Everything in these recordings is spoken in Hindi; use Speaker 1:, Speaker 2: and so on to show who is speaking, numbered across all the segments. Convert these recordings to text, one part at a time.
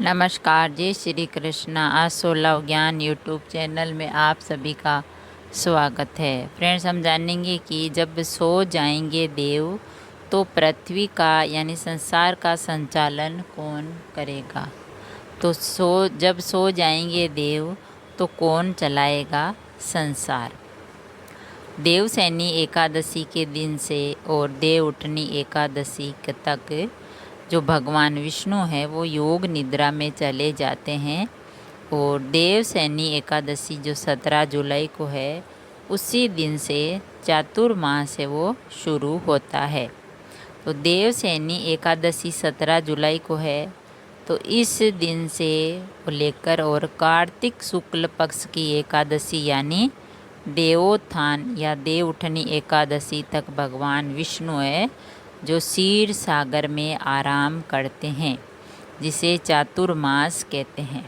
Speaker 1: नमस्कार, जय श्री कृष्ण। आसो लव ज्ञान यूट्यूब चैनल में आप सभी का स्वागत है। फ्रेंड्स, हम जानेंगे कि जब सो जाएंगे देव तो पृथ्वी का यानी संसार का संचालन कौन करेगा। तो जब सो जाएंगे देव तो कौन चलाएगा संसार। देवसैनी एकादशी के दिन से और देव उठनी एकादशी तक जो भगवान विष्णु है वो योग निद्रा में चले जाते हैं और देवसैनी एकादशी जो 17 जुलाई को है उसी दिन से चातुर्मास है वो शुरू होता है। तो देवसैनी एकादशी 17 जुलाई को है, तो इस दिन से लेकर और कार्तिक शुक्ल पक्ष की एकादशी यानी देवोत्थान या देव उठनी एकादशी तक भगवान विष्णु है जो क्षीर सागर में आराम करते हैं, जिसे चातुर्मास कहते हैं।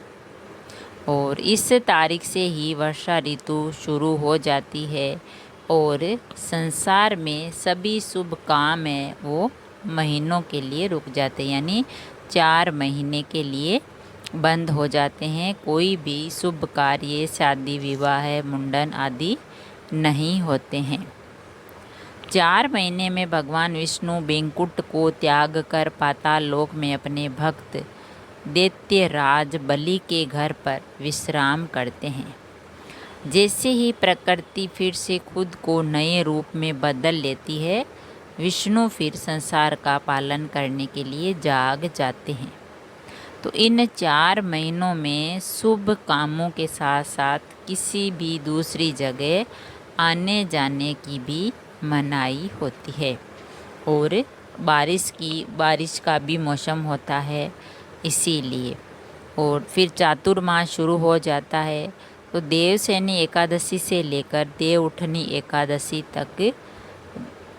Speaker 1: और इस तारीख से ही वर्षा ऋतु शुरू हो जाती है और संसार में सभी शुभ काम है वो महीनों के लिए रुक जाते हैं, यानी 4 महीने के लिए बंद हो जाते हैं। कोई भी शुभ कार्य, शादी विवाह, मुंडन आदि नहीं होते हैं। 4 महीने में भगवान विष्णु बैंकुट को त्याग कर पाताल लोक में अपने भक्त दैत्यराज बलि के घर पर विश्राम करते हैं। जैसे ही प्रकृति फिर से खुद को नए रूप में बदल लेती है, विष्णु फिर संसार का पालन करने के लिए जाग जाते हैं। तो इन 4 महीनों में शुभ कामों के साथ साथ किसी भी दूसरी जगह आने जाने की भी मनाही होती है और बारिश का भी मौसम होता है इसीलिए। और फिर चातुर्मास शुरू हो जाता है। तो देवसैनी एकादशी से लेकर देव उठनी एकादशी तक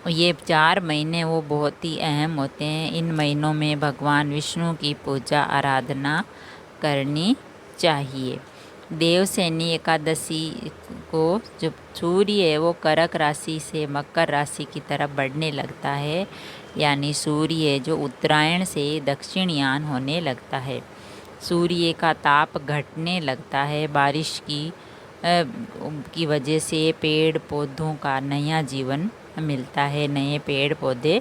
Speaker 1: ये 4 महीने वो बहुत ही अहम होते हैं। इन महीनों में भगवान विष्णु की पूजा आराधना करनी चाहिए। देवसैनी एकादशी को जब सूर्य है वो कर्क राशि से मकर राशि की तरफ बढ़ने लगता है, यानी सूर्य जो उत्तरायण से दक्षिणयान होने लगता है, सूर्य का ताप घटने लगता है। बारिश की वजह से पेड़ पौधों का नया जीवन मिलता है, नए पेड़ पौधे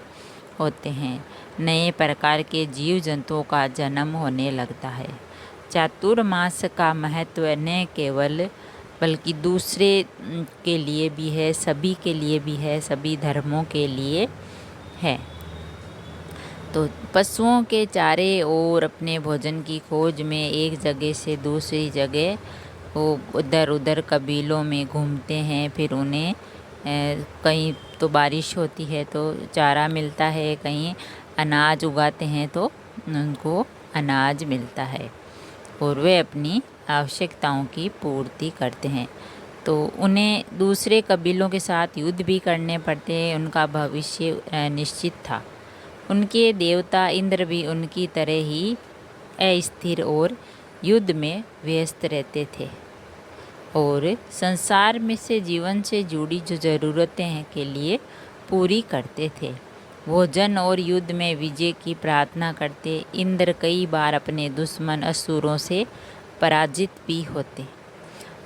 Speaker 1: होते हैं, नए प्रकार के जीव जंतुओं का जन्म होने लगता है। चातुर्मास का महत्व न केवल बल्कि दूसरे के लिए भी है, सभी के लिए भी है, सभी धर्मों के लिए है। तो पशुओं के चारे और अपने भोजन की खोज में एक जगह से दूसरी जगह वो उधर उधर कबीलों में घूमते हैं। फिर उन्हें कहीं तो बारिश होती है तो चारा मिलता है, कहीं अनाज उगाते हैं तो उनको अनाज मिलता है और वे अपनी आवश्यकताओं की पूर्ति करते हैं। तो उन्हें दूसरे कबीलों के साथ युद्ध भी करने पड़ते हैं। उनका भविष्य निश्चित था। उनके देवता इंद्र भी उनकी तरह ही अस्थिर और युद्ध में व्यस्त रहते थे और संसार में से जीवन से जुड़ी जो ज़रूरतें हैं के लिए पूरी करते थे। भोजन और युद्ध में विजय की प्रार्थना करते। इंद्र कई बार अपने दुश्मन असुरों से पराजित भी होते।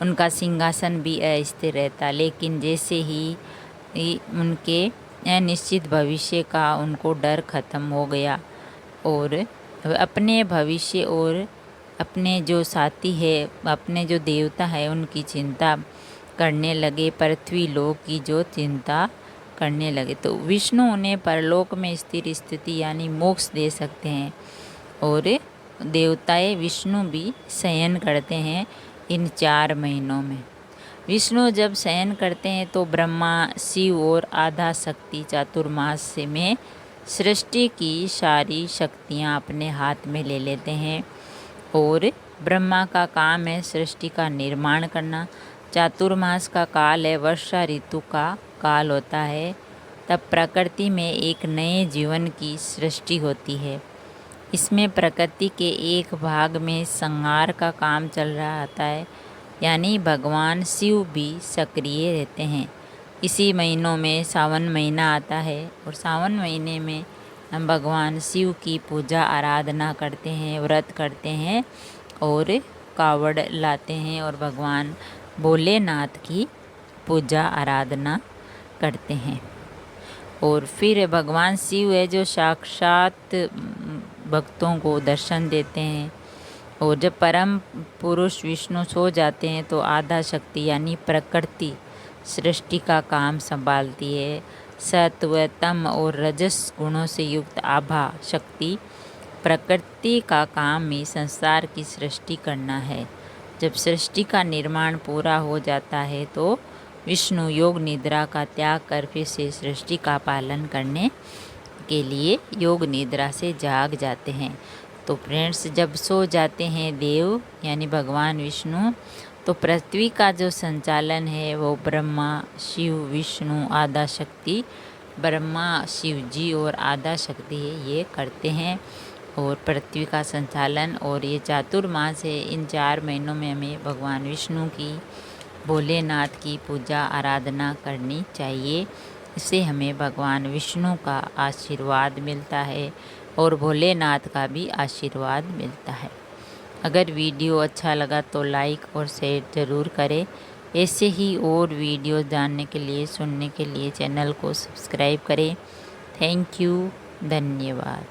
Speaker 1: उनका सिंहासन भी अस्थिर रहता, लेकिन जैसे ही उनके अनिश्चित भविष्य का उनको डर खत्म हो गया और अपने भविष्य और अपने जो साथी है, अपने जो देवता है उनकी चिंता करने लगे, पृथ्वी लोक की जो चिंता करने लगे। तो विष्णु उन्हें परलोक में स्थिर स्थिति यानी मोक्ष दे सकते हैं और देवताएं विष्णु भी शयन करते हैं इन 4 महीनों में। विष्णु जब शयन करते हैं तो ब्रह्मा, शिव और आधा शक्ति चातुर्मास में सृष्टि की सारी शक्तियाँ अपने हाथ में ले लेते हैं और ब्रह्मा का काम है सृष्टि का निर्माण करना। चातुर्मास का काल है वर्षा ऋतु का काल होता है। तब प्रकृति में एक नए जीवन की सृष्टि होती है। इसमें प्रकृति के एक भाग में संहार का काम चल रहा होता है, यानी भगवान शिव भी सक्रिय रहते हैं। इसी महीनों में सावन महीना आता है और सावन महीने में भगवान शिव की पूजा आराधना करते हैं, व्रत करते हैं और कावड़ लाते हैं और भगवान भोलेनाथ की पूजा आराधना करते हैं। और फिर भगवान शिव है जो साक्षात भक्तों को दर्शन देते हैं। और जब परम पुरुष विष्णु सो जाते हैं तो आधा शक्ति यानी प्रकृति सृष्टि का काम संभालती है। सत्व, तम और रजस गुणों से युक्त आभा शक्ति प्रकृति का काम ही संसार की सृष्टि करना है। जब सृष्टि का निर्माण पूरा हो जाता है तो विष्णु योग निद्रा का त्याग कर फिर से सृष्टि का पालन करने के लिए योग निद्रा से जाग जाते हैं। तो फ्रेंड्स, जब सो जाते हैं देव यानी भगवान विष्णु तो पृथ्वी का जो संचालन है वो ब्रह्मा, शिव, विष्णु, आद्या शक्ति, ब्रह्मा, शिव जी और आद्या शक्ति है ये करते हैं। और पृथ्वी का संचालन और ये चातुर्मास है, इन 4 महीनों में हमें भगवान विष्णु की, भोलेनाथ की पूजा आराधना करनी चाहिए। इससे हमें भगवान विष्णु का आशीर्वाद मिलता है और भोलेनाथ का भी आशीर्वाद मिलता है। अगर वीडियो अच्छा लगा तो लाइक और शेयर ज़रूर करें। ऐसे ही और वीडियो जानने के लिए, सुनने के लिए चैनल को सब्सक्राइब करें। थैंक यू, धन्यवाद।